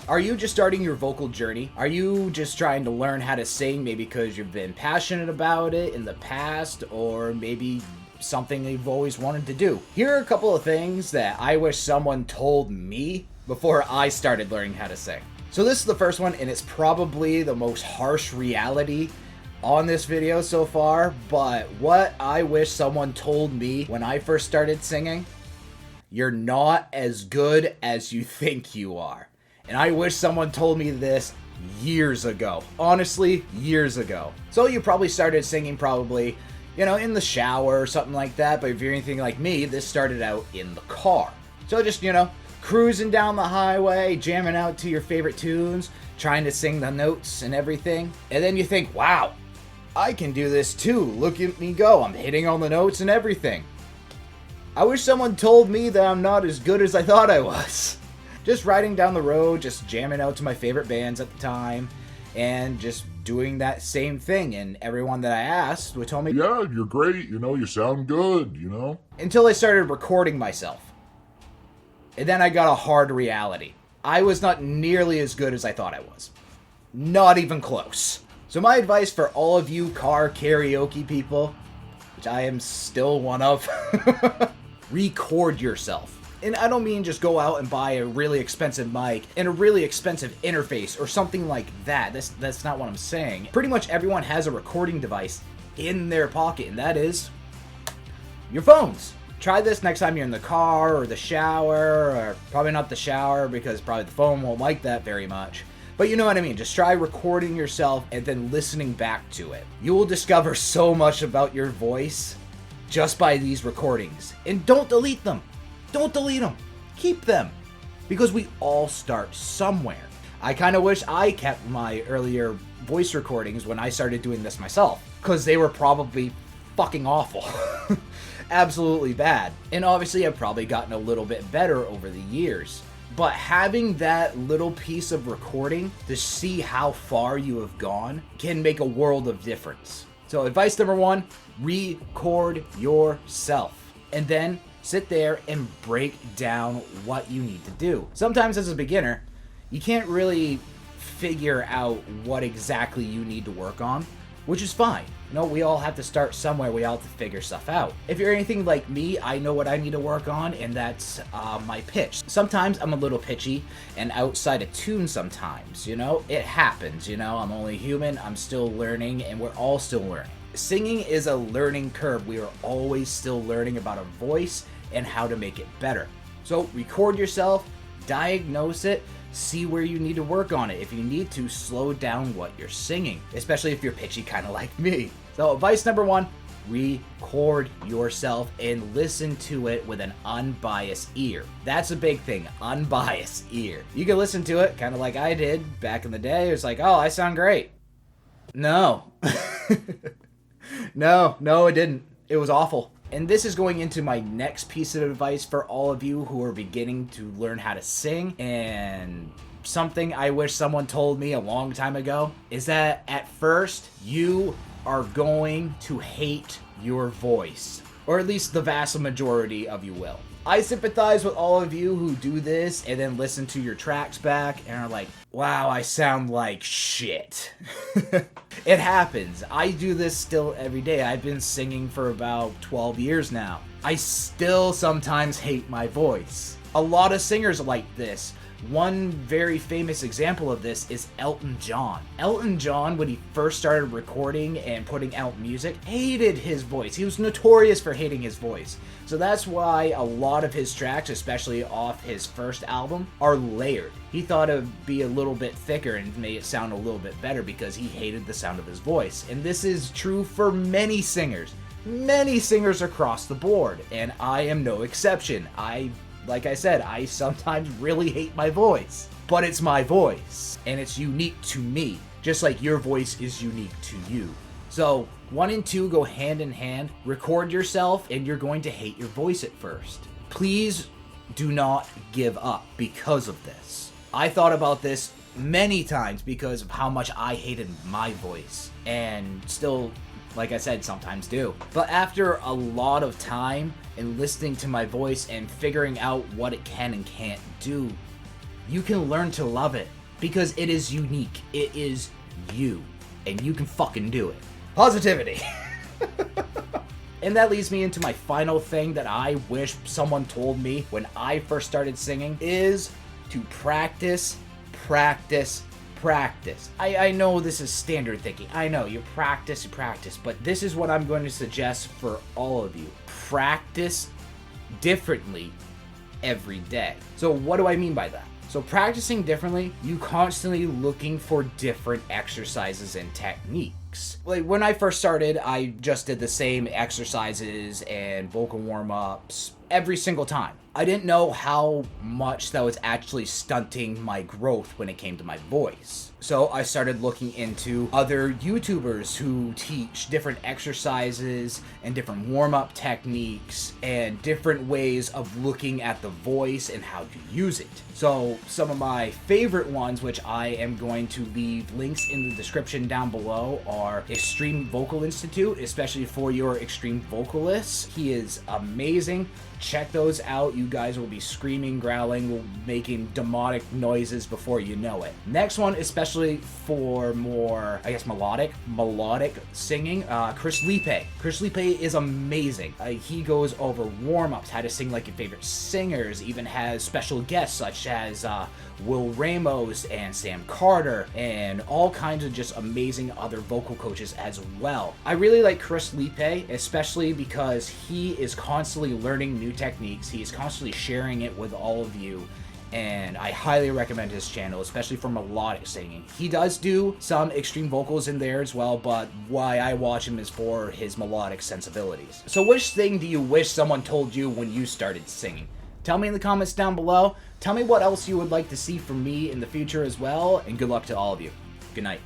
Are you just starting your vocal journey? Are you just trying to learn how to sing maybe because you've been passionate about it in the past, or maybe something you've always wanted to do? Here are a couple of things that I wish someone told me before I started learning how to sing. So this is the first one, and it's probably the most harsh reality on this video so far, but what I wish someone told me when I first started singing: you're not as good as you think you are. And I wish someone told me this years ago. Honestly, years ago. So you probably started singing in the shower or something like that, but if you're anything like me, this started out in the car. So just, cruising down the highway, jamming out to your favorite tunes, trying to sing the notes and everything. And then you think, wow, I can do this too. Look at me go. I'm hitting all the notes and everything. I wish someone told me that I'm not as good as I thought I was. Just riding down the road, just jamming out to my favorite bands at the time, and just doing that same thing. And everyone that I asked would tell me, yeah, you're great, you sound good, Until I started recording myself. And then I got a hard reality. I was not nearly as good as I thought I was. Not even close. So my advice for all of you car karaoke people, which I am still one of, record yourself. And I don't mean just go out and buy a really expensive mic and a really expensive interface or something like that. That's not what I'm saying. Pretty much everyone has a recording device in their pocket, and that is your phones. Try this next time you're in the car or the shower, or probably not the shower because probably the phone won't like that very much. But you know what I mean. Just try recording yourself and then listening back to it. You will discover so much about your voice just by these recordings. And don't delete them. Don't delete them. Keep them. Because we all start somewhere. I kind of wish I kept my earlier voice recordings when I started doing this myself, because they were probably fucking awful. Absolutely bad. And obviously I've probably gotten a little bit better over the years. But having that little piece of recording to see how far you have gone can make a world of difference. So advice number 1, record yourself. And then sit there and break down what you need to do. Sometimes as a beginner, you can't really figure out what exactly you need to work on, which is fine. We all have to start somewhere. We all have to figure stuff out. If you're anything like me, I know what I need to work on, and that's my pitch. Sometimes I'm a little pitchy and outside of tune sometimes, It happens, I'm only human, I'm still learning, and we're all still learning. Singing is a learning curve. We are always still learning about our voice and how to make it better. So record yourself, diagnose it, see where you need to work on it. If you need to, slow down what you're singing, especially if you're pitchy kind of like me. So advice number 1, record yourself and listen to it with an unbiased ear. That's a big thing, unbiased ear. You can listen to it kind of like I did back in the day. It's like, oh, I sound great. No. No, it didn't. It was awful. And this is going into my next piece of advice for all of you who are beginning to learn how to sing. And something I wish someone told me a long time ago is that at first you are going to hate your voice. Or at least the vast majority of you will. I sympathize with all of you who do this and then listen to your tracks back and are like, wow, I sound like shit. It happens. I do this still every day. I've been singing for about 12 years now. I still sometimes hate my voice. A lot of singers like this. One very famous example of this is Elton John. Elton John, when he first started recording and putting out music, hated his voice. He was notorious for hating his voice. So that's why a lot of his tracks, especially off his first album, are layered. He thought it would be a little bit thicker and made it sound a little bit better because he hated the sound of his voice. And this is true for many singers across the board, and I am no exception. Like I said, I sometimes really hate my voice, but it's my voice, and it's unique to me, just like your voice is unique to you. So 1 and 2 go hand in hand. Record yourself, and you're going to hate your voice at first. Please do not give up because of this. I thought about this many times because of how much I hated my voice, and still, like I said, sometimes do. But after a lot of time and listening to my voice and figuring out what it can and can't do, you can learn to love it. because it is unique. It is you, and you can fucking do it. Positivity. And that leads me into my final thing that I wish someone told me when I first started singing is to practice, practice, practice. I know this is standard thinking. I know, you practice, but this is what I'm going to suggest for all of you. Practice differently every day. So what do I mean by that? So practicing differently, you constantly looking for different exercises and techniques. Like when I first started, I just did the same exercises and vocal warm-ups every single time. I didn't know how much that was actually stunting my growth when it came to my voice. So I started looking into other YouTubers who teach different exercises and different warm-up techniques and different ways of looking at the voice and how to use it. So some of my favorite ones, which I am going to leave links in the description down below, are Extreme Vocal Institute, especially for your extreme vocalists. He is amazing. Check those out. You guys will be screaming, growling, making demonic noises before you know it. Next one, especially for more, I guess, melodic singing, Chris LIEPE. Chris LIEPE is amazing. He goes over warm-ups, how to sing like your favorite singers, even has special guests such as Will Ramos and Sam Carter, and all kinds of just amazing other vocal coaches as well. I really like Chris LIEPE, especially because he is constantly learning new techniques. He is constantly sharing it with all of you, and I highly recommend his channel, especially for melodic singing. He does do some extreme vocals in there as well, but why I watch him is for his melodic sensibilities. So which thing do you wish someone told you when you started singing? Tell me in the comments down below. Tell me what else you would like to see from me in the future as well, and good luck to all of you. Good night.